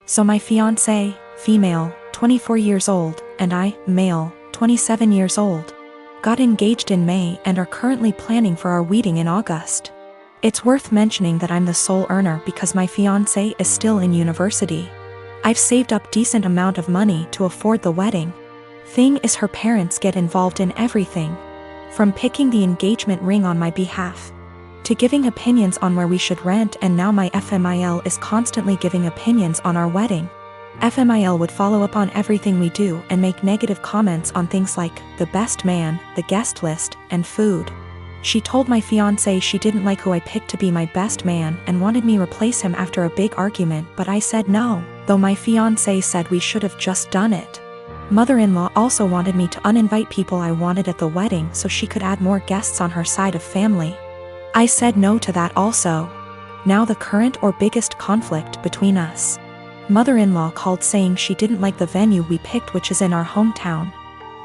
So my fiancé, female, 24 years old, and I, male, 27 years old, got engaged in May and are currently planning for our wedding in August. It's worth mentioning that I'm the sole earner because my fiancé is still in university. I've saved up decent amount of money to afford the wedding. Thing is, her parents get involved in everything, from picking the engagement ring on my behalf, to giving opinions on where we should rent, and now my FMIL is constantly giving opinions on our wedding. FMIL would follow up on everything we do and make negative comments on things like the best man, the guest list, and food. She told my fiancé she didn't like who I picked to be my best man and wanted me replace him after a big argument, but I said no, though my fiancé said we should have just done it. Mother-in-law also wanted me to uninvite people I wanted at the wedding so she could add more guests on her side of family. I said no to that also. Now the current or biggest conflict between us. Mother-in-law called saying she didn't like the venue we picked, which is in our hometown.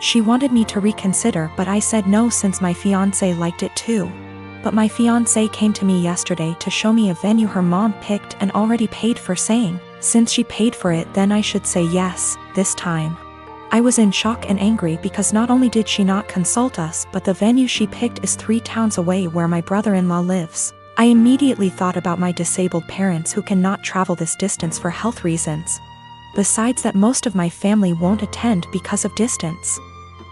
She wanted me to reconsider, but I said no since my fiancé liked it too. But my fiancé came to me yesterday to show me a venue her mom picked and already paid for, saying, since she paid for it then I should say yes, this time. I was in shock and angry because not only did she not consult us, but the venue she picked is 3 towns away where my brother-in-law lives. I immediately thought about my disabled parents who cannot travel this distance for health reasons. Besides that, most of my family won't attend because of distance.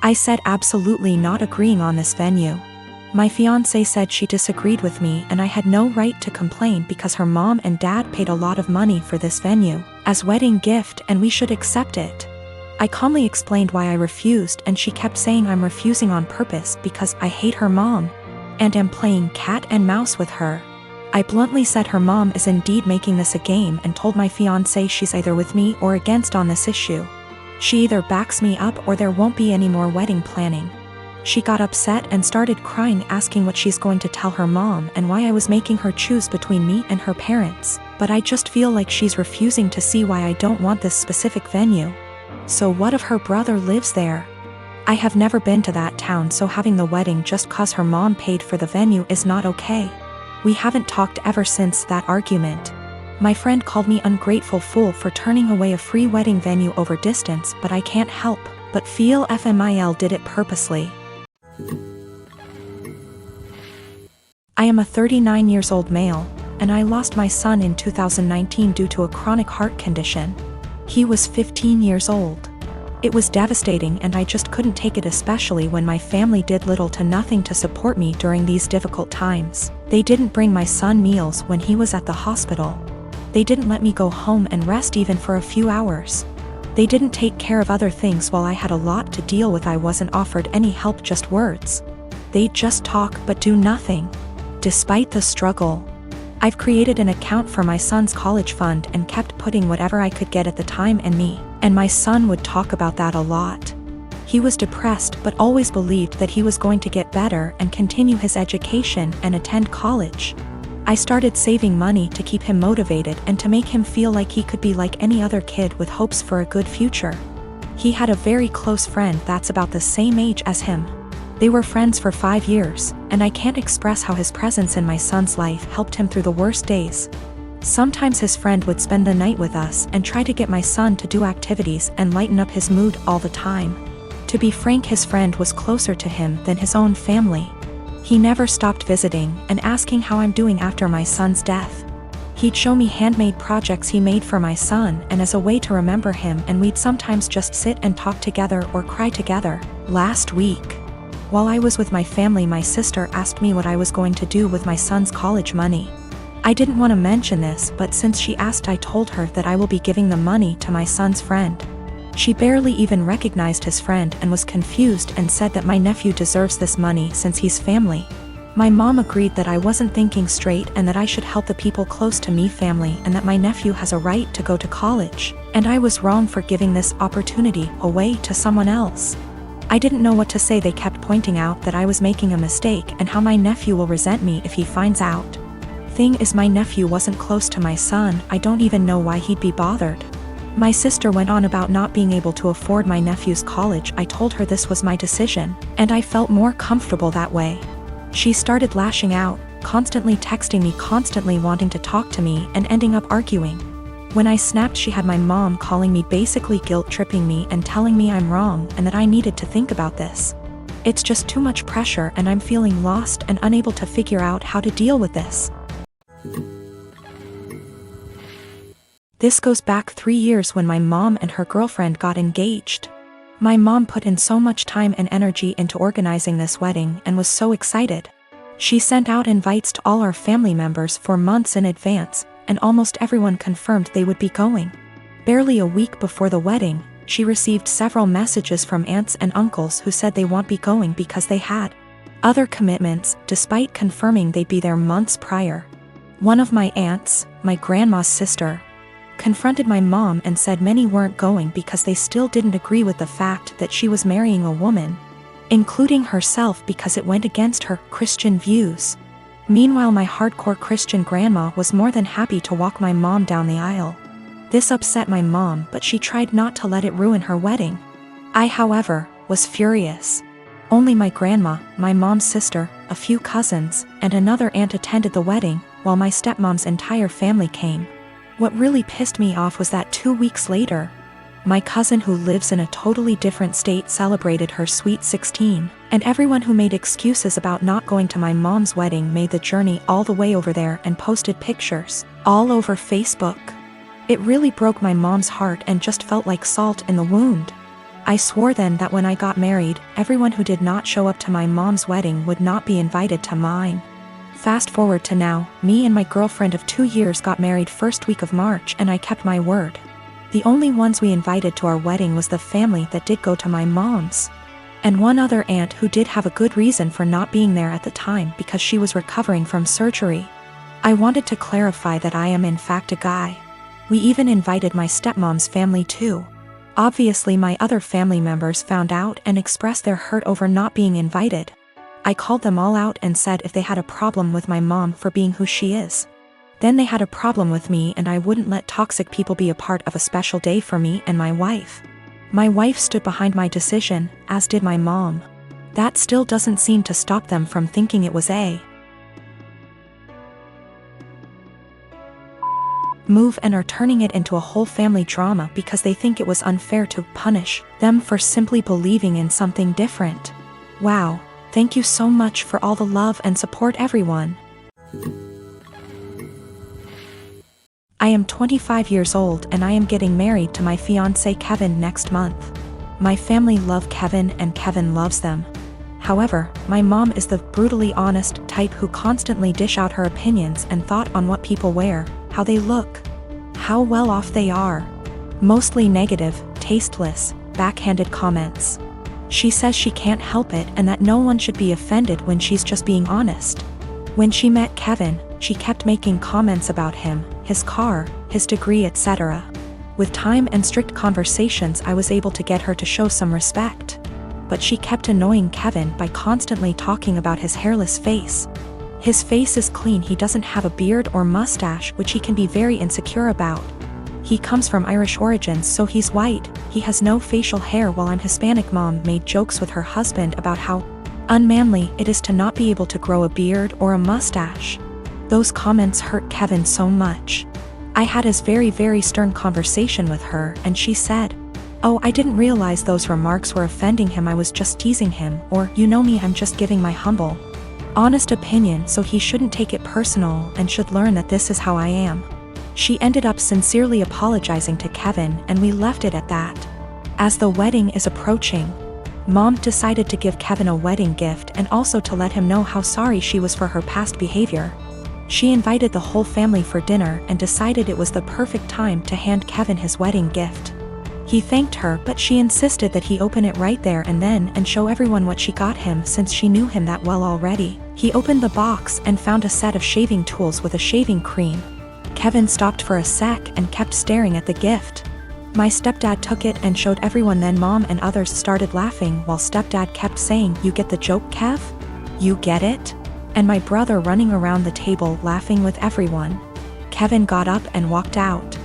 I said absolutely not, agreeing on this venue. My fiancé said she disagreed with me and I had no right to complain because her mom and dad paid a lot of money for this venue as wedding gift and we should accept it. I calmly explained why I refused, and she kept saying I'm refusing on purpose because I hate her mom and am playing cat and mouse with her. I bluntly said her mom is indeed making this a game and told my fiancé she's either with me or against on this issue. She either backs me up or there won't be any more wedding planning. She got upset and started crying, asking what she's going to tell her mom and why I was making her choose between me and her parents, but I just feel like she's refusing to see why I don't want this specific venue. So what if her brother lives there? I have never been to that town, so having the wedding just cause her mom paid for the venue is not okay. We haven't talked ever since that argument. My friend called me ungrateful fool for turning away a free wedding venue over distance, but I can't help but feel FMIL did it purposely. I am a 39 years old male, and I lost my son in 2019 due to a chronic heart condition. He was 15 years old. It was devastating and I just couldn't take it, especially when my family did little to nothing to support me during these difficult times. They didn't bring my son meals when he was at the hospital. They didn't let me go home and rest even for a few hours. They didn't take care of other things while I had a lot to deal with. I wasn't offered any help, just words. They'd just talk but do nothing. Despite the struggle, I've created an account for my son's college fund and kept putting whatever I could get at the time, and my son would talk about that a lot. He was depressed but always believed that he was going to get better and continue his education and attend college. I started saving money to keep him motivated and to make him feel like he could be like any other kid with hopes for a good future. He had a very close friend that's about the same age as him. They were friends for 5 years, and I can't express how his presence in my son's life helped him through the worst days. Sometimes his friend would spend the night with us and try to get my son to do activities and lighten up his mood all the time. To be frank, his friend was closer to him than his own family. He never stopped visiting and asking how I'm doing after my son's death. He'd show me handmade projects he made for my son and as a way to remember him, and we'd sometimes just sit and talk together or cry together. Last week, while I was with my family, my sister asked me what I was going to do with my son's college money. I didn't want to mention this, but since she asked, I told her that I will be giving the money to my son's friend. She barely even recognized his friend and was confused and said that my nephew deserves this money since he's family. My mom agreed that I wasn't thinking straight and that I should help the people close to me, family, and that my nephew has a right to go to college, and I was wrong for giving this opportunity away to someone else. I didn't know what to say. They kept pointing out that I was making a mistake and how my nephew will resent me if he finds out. Thing is, my nephew wasn't close to my son. I don't even know why he'd be bothered. My sister went on about not being able to afford my nephew's college. I told her this was my decision, and I felt more comfortable that way. She started lashing out, constantly texting me, constantly wanting to talk to me, and ending up arguing. When I snapped, she had my mom calling me, basically guilt-tripping me and telling me I'm wrong and that I needed to think about this. It's just too much pressure and I'm feeling lost and unable to figure out how to deal with this. This goes back 3 years when my mom and her girlfriend got engaged. My mom put in so much time and energy into organizing this wedding and was so excited. She sent out invites to all our family members for months in advance, and almost everyone confirmed they would be going. Barely a week before the wedding, she received several messages from aunts and uncles who said they won't be going because they had other commitments, despite confirming they'd be there months prior. One of my aunts, my grandma's sister, confronted my mom and said many weren't going because they still didn't agree with the fact that she was marrying a woman, including herself, because it went against her Christian views. Meanwhile, my hardcore Christian grandma was more than happy to walk my mom down the aisle. This upset my mom, but she tried not to let it ruin her wedding. I, however, was furious. Only my grandma, my mom's sister, a few cousins, and another aunt attended the wedding, while my stepmom's entire family came. What really pissed me off was that 2 weeks later, my cousin who lives in a totally different state celebrated her sweet 16, and everyone who made excuses about not going to my mom's wedding made the journey all the way over there and posted pictures all over Facebook. It really broke my mom's heart and just felt like salt in the wound. I swore then that when I got married, everyone who did not show up to my mom's wedding would not be invited to mine. Fast forward to now, me and my girlfriend of 2 years got married first week of March, and I kept my word. The only ones we invited to our wedding was the family that did go to my mom's, and one other aunt who did have a good reason for not being there at the time because she was recovering from surgery. I wanted to clarify that I am in fact a guy. We even invited my stepmom's family too. Obviously my other family members found out and expressed their hurt over not being invited. I called them all out and said if they had a problem with my mom for being who she is, then they had a problem with me, and I wouldn't let toxic people be a part of a special day for me and my wife. My wife stood behind my decision, as did my mom. That still doesn't seem to stop them from thinking it was a move and are turning it into a whole family drama because they think it was unfair to punish them for simply believing in something different. Wow. Thank you so much for all the love and support, everyone. I am 25 years old and I am getting married to my fiancé Kevin next month. My family love Kevin and Kevin loves them. However, my mom is the brutally honest type who constantly dish out her opinions and thought on what people wear, how they look, how well off they are. Mostly negative, tasteless, backhanded comments. She says she can't help it and that no one should be offended when she's just being honest. When she met Kevin, she kept making comments about him, his car, his degree, etc. With time and strict conversations, I was able to get her to show some respect. But she kept annoying Kevin by constantly talking about his hairless face. His face is clean, he doesn't have a beard or mustache, which he can be very insecure about. He comes from Irish origins, so he's white, he has no facial hair, while I'm Hispanic. Mom made jokes with her husband about how unmanly it is to not be able to grow a beard or a mustache. Those comments hurt Kevin so much. I had a very stern conversation with her and she said, "Oh, I didn't realize those remarks were offending him, I was just teasing him, or you know me, I'm just giving my humble, honest opinion, so he shouldn't take it personal and should learn that this is how I am." She ended up sincerely apologizing to Kevin and we left it at that. As the wedding is approaching, Mom decided to give Kevin a wedding gift and also to let him know how sorry she was for her past behavior. She invited the whole family for dinner and decided it was the perfect time to hand Kevin his wedding gift. He thanked her, but she insisted that he open it right there and then and show everyone what she got him since she knew him that well already. He opened the box and found a set of shaving tools with a shaving cream. Kevin stopped for a sec and kept staring at the gift. My stepdad took it and showed everyone, then Mom and others started laughing while stepdad kept saying, "You get the joke, Kev? You get it?" And my brother running around the table laughing with everyone. Kevin got up and walked out.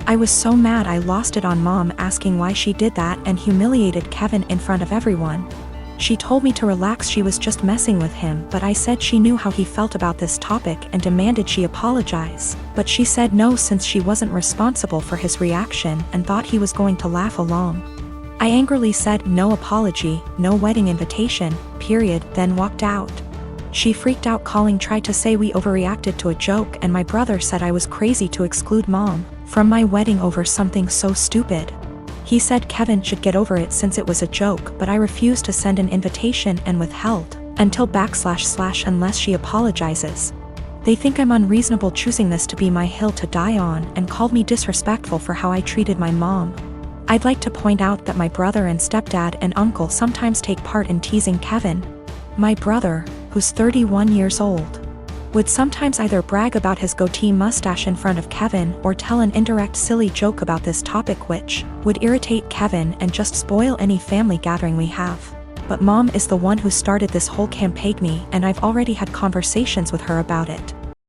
I was so mad I lost it on Mom asking why she did that and humiliated Kevin in front of everyone. She told me to relax, she was just messing with him, but I said she knew how he felt about this topic and demanded she apologize, but she said no since she wasn't responsible for his reaction and thought he was going to laugh along. I angrily said no apology, no wedding invitation, period, then walked out. She freaked out, tried to say we overreacted to a joke, and my brother said I was crazy to exclude mom from my wedding over something so stupid. He said Kevin should get over it since it was a joke, but I refused to send an invitation and withheld until / unless she apologizes. They think I'm unreasonable choosing this to be my hill to die on and called me disrespectful for how I treated my mom. I'd like to point out that my brother and stepdad and uncle sometimes take part in teasing Kevin. My brother, who's 31 years old, would sometimes either brag about his goatee mustache in front of Kevin or tell an indirect silly joke about this topic, which would irritate Kevin and just spoil any family gathering we have. But mom is the one who started this whole campaign, and I've already had conversations with her about it.